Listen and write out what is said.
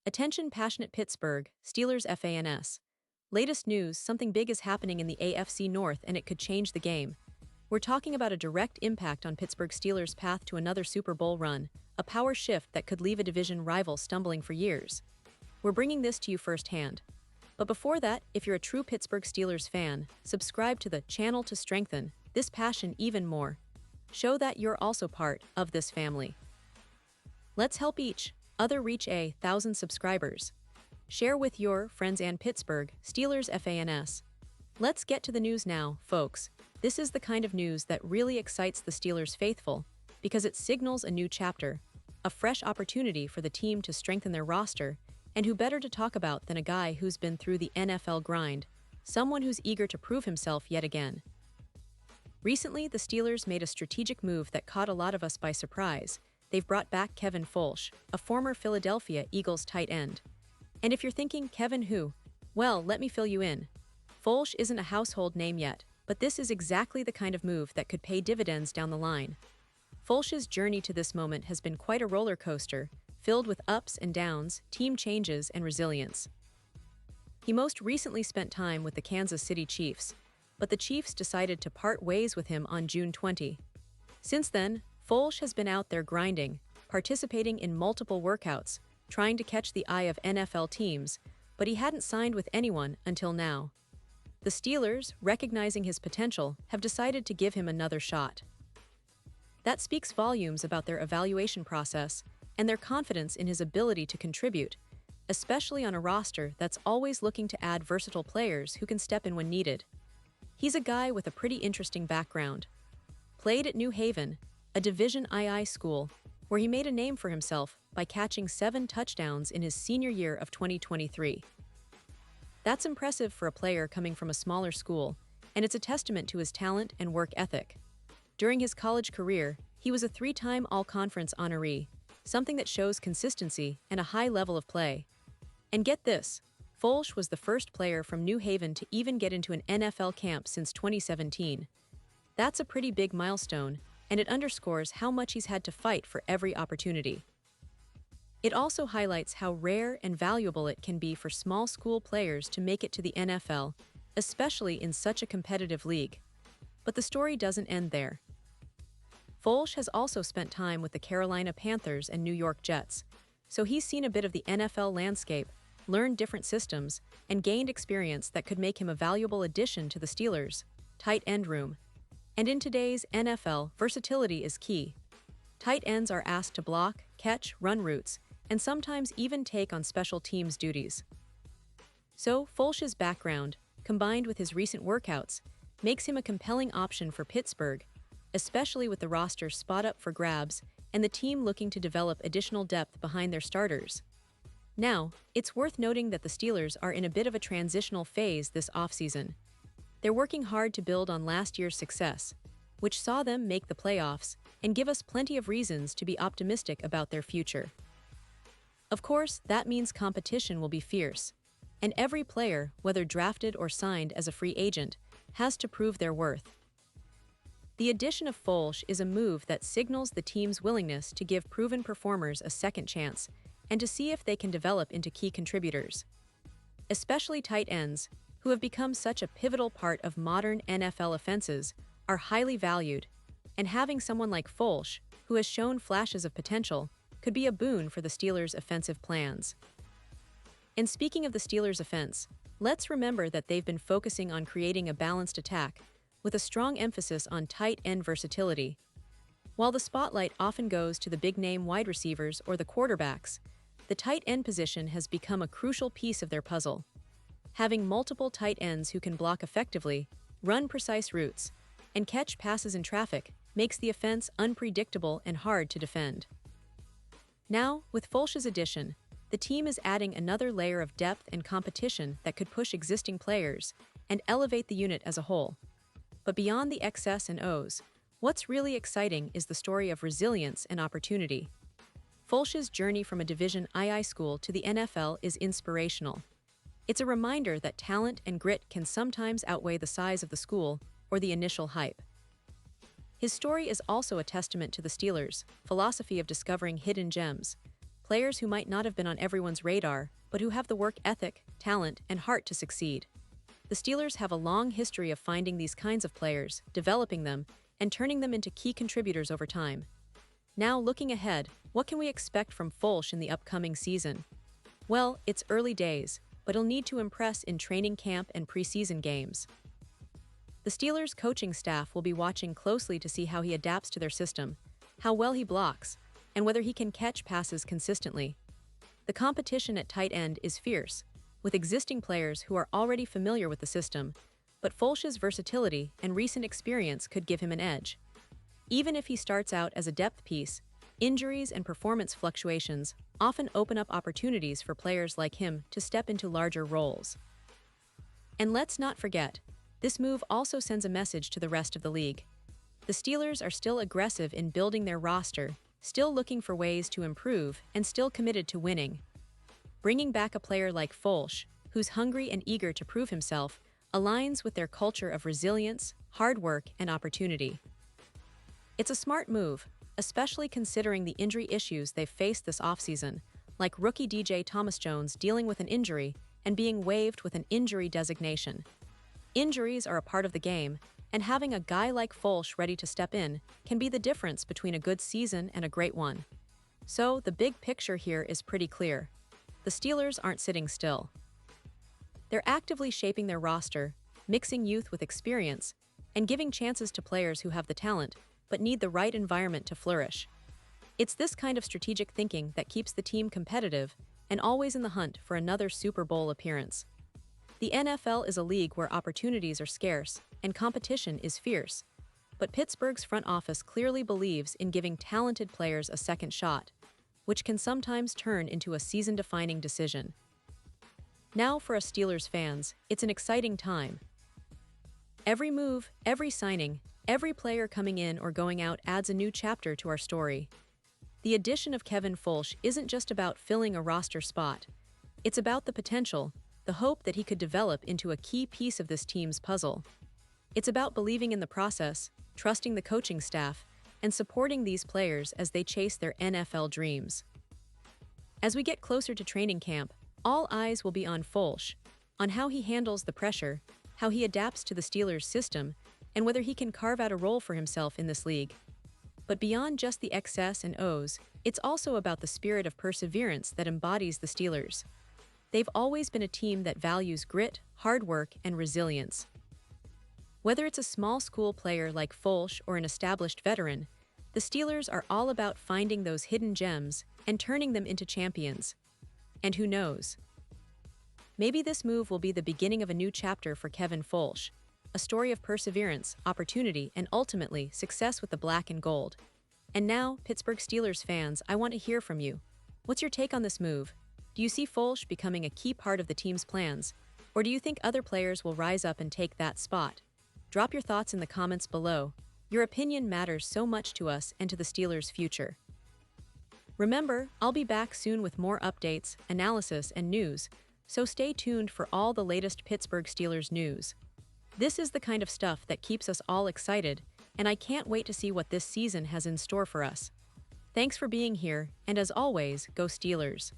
Attention passionate Pittsburgh Steelers fans. Latest news, something big is happening in the AFC North and it could change the game. We're talking about a direct impact on Pittsburgh Steelers' path to another Super Bowl run, a power shift that could leave a division rival stumbling for years. We're bringing this to you firsthand. But before that, if you're a true Pittsburgh Steelers fan, subscribe to the channel to strengthen this passion even more. Show that you're also part of this family. Let's help each other reach 1,000 subscribers. Share with your friends and Pittsburgh Steelers fans. Let's get to the news now, folks. This is the kind of news that really excites the Steelers faithful because it signals a new chapter, a fresh opportunity for the team to strengthen their roster, and who better to talk about than a guy who's been through the NFL grind, someone who's eager to prove himself yet again. Recently, the Steelers made a strategic move that caught a lot of us by surprise. They've brought back Kevin Fulch, a former Philadelphia Eagles tight end. And if you're thinking, Kevin who? Well, let me fill you in. Fulch isn't a household name yet, but this is exactly the kind of move that could pay dividends down the line. Fulch's journey to this moment has been quite a roller coaster, filled with ups and downs, team changes, and resilience. He most recently spent time with the Kansas City Chiefs, but the Chiefs decided to part ways with him on June 20. Since then, Fulch has been out there grinding, participating in multiple workouts, trying to catch the eye of NFL teams, but he hadn't signed with anyone until now. The Steelers, recognizing his potential, have decided to give him another shot. That speaks volumes about their evaluation process and their confidence in his ability to contribute, especially on a roster that's always looking to add versatile players who can step in when needed. He's a guy with a pretty interesting background. Played at New Haven, a Division II school, where he made a name for himself by catching 7 touchdowns in his senior year of 2023. That's impressive for a player coming from a smaller school, and it's a testament to his talent and work ethic. During his college career, he was a 3-time All-Conference honoree, something that shows consistency and a high level of play. And get this, Fulch was the first player from New Haven to even get into an NFL camp since 2017. That's a pretty big milestone, and it underscores how much he's had to fight for every opportunity. It also highlights how rare and valuable it can be for small school players to make it to the NFL, especially in such a competitive league. But the story doesn't end there. Fulch has also spent time with the Carolina Panthers and New York Jets, so he's seen a bit of the NFL landscape, learned different systems, and gained experience that could make him a valuable addition to the Steelers' tight end room. And in today's NFL, versatility is key. Tight ends are asked to block, catch, run routes, and sometimes even take on special teams duties. So, Fulch's background, combined with his recent workouts, makes him a compelling option for Pittsburgh, especially with the roster spot up for grabs and the team looking to develop additional depth behind their starters. Now, it's worth noting that the Steelers are in a bit of a transitional phase this offseason. They're working hard to build on last year's success, which saw them make the playoffs and give us plenty of reasons to be optimistic about their future. Of course, that means competition will be fierce, and every player, whether drafted or signed as a free agent, has to prove their worth. The addition of Fulch is a move that signals the team's willingness to give proven performers a second chance and to see if they can develop into key contributors. Especially tight ends, who have become such a pivotal part of modern NFL offenses, are highly valued, and having someone like Fulch, who has shown flashes of potential, could be a boon for the Steelers' offensive plans. And speaking of the Steelers' offense, let's remember that they've been focusing on creating a balanced attack, with a strong emphasis on tight end versatility. While the spotlight often goes to the big-name wide receivers or the quarterbacks, the tight end position has become a crucial piece of their puzzle. Having multiple tight ends who can block effectively, run precise routes, and catch passes in traffic makes the offense unpredictable and hard to defend. Now, with Fulch's addition, the team is adding another layer of depth and competition that could push existing players and elevate the unit as a whole. But beyond the X's and O's, what's really exciting is the story of resilience and opportunity. Fulch's journey from a Division II school to the NFL is inspirational. It's a reminder that talent and grit can sometimes outweigh the size of the school or the initial hype. His story is also a testament to the Steelers' philosophy of discovering hidden gems, players who might not have been on everyone's radar, but who have the work ethic, talent, and heart to succeed. The Steelers have a long history of finding these kinds of players, developing them, and turning them into key contributors over time. Now, looking ahead, what can we expect from Fulch in the upcoming season? Well, it's early days, but he'll need to impress in training camp and preseason games. The Steelers' coaching staff will be watching closely to see how he adapts to their system, how well he blocks, and whether he can catch passes consistently. The competition at tight end is fierce, with existing players who are already familiar with the system, but Fulch's versatility and recent experience could give him an edge. Even if he starts out as a depth piece, injuries and performance fluctuations often open up opportunities for players like him to step into larger roles. And let's not forget, this move also sends a message to the rest of the league. The Steelers are still aggressive in building their roster, still looking for ways to improve, and still committed to winning. Bringing back a player like Fulch, who's hungry and eager to prove himself, aligns with their culture of resilience, hard work, and opportunity. It's a smart move, especially considering the injury issues they've faced this offseason, like rookie DJ Thomas Jones dealing with an injury and being waived with an injury designation. Injuries are a part of the game, and having a guy like Fulch ready to step in can be the difference between a good season and a great one. So, the big picture here is pretty clear. The Steelers aren't sitting still. They're actively shaping their roster, mixing youth with experience, and giving chances to players who have the talent but need the right environment to flourish. It's this kind of strategic thinking that keeps the team competitive and always in the hunt for another Super Bowl appearance. The NFL is a league where opportunities are scarce and competition is fierce, but Pittsburgh's front office clearly believes in giving talented players a second shot, which can sometimes turn into a season-defining decision. Now, for us Steelers fans, it's an exciting time. Every move, every signing, every player coming in or going out adds a new chapter to our story. The addition of Kevin Fulch isn't just about filling a roster spot. It's about the potential, the hope that he could develop into a key piece of this team's puzzle. It's about believing in the process, trusting the coaching staff, and supporting these players as they chase their NFL dreams. As we get closer to training camp, all eyes will be on Fulch, on how he handles the pressure, how he adapts to the Steelers' system, and whether he can carve out a role for himself in this league. But beyond just the X's and O's, it's also about the spirit of perseverance that embodies the Steelers. They've always been a team that values grit, hard work, and resilience. Whether it's a small school player like Fulch or an established veteran, the Steelers are all about finding those hidden gems and turning them into champions. And who knows? Maybe this move will be the beginning of a new chapter for Kevin Fulch, a story of perseverance, opportunity, and ultimately success with the black and gold. And now, Pittsburgh Steelers fans, I want to hear from you. What's your take on this move? Do you see Fulch becoming a key part of the team's plans, or do you think other players will rise up and take that spot? Drop your thoughts in the comments below. Your opinion matters so much to us and to the Steelers' future. Remember, I'll be back soon with more updates, analysis, and news, so stay tuned for all the latest Pittsburgh Steelers news. This is the kind of stuff that keeps us all excited, and I can't wait to see what this season has in store for us. Thanks for being here, and as always, go Steelers.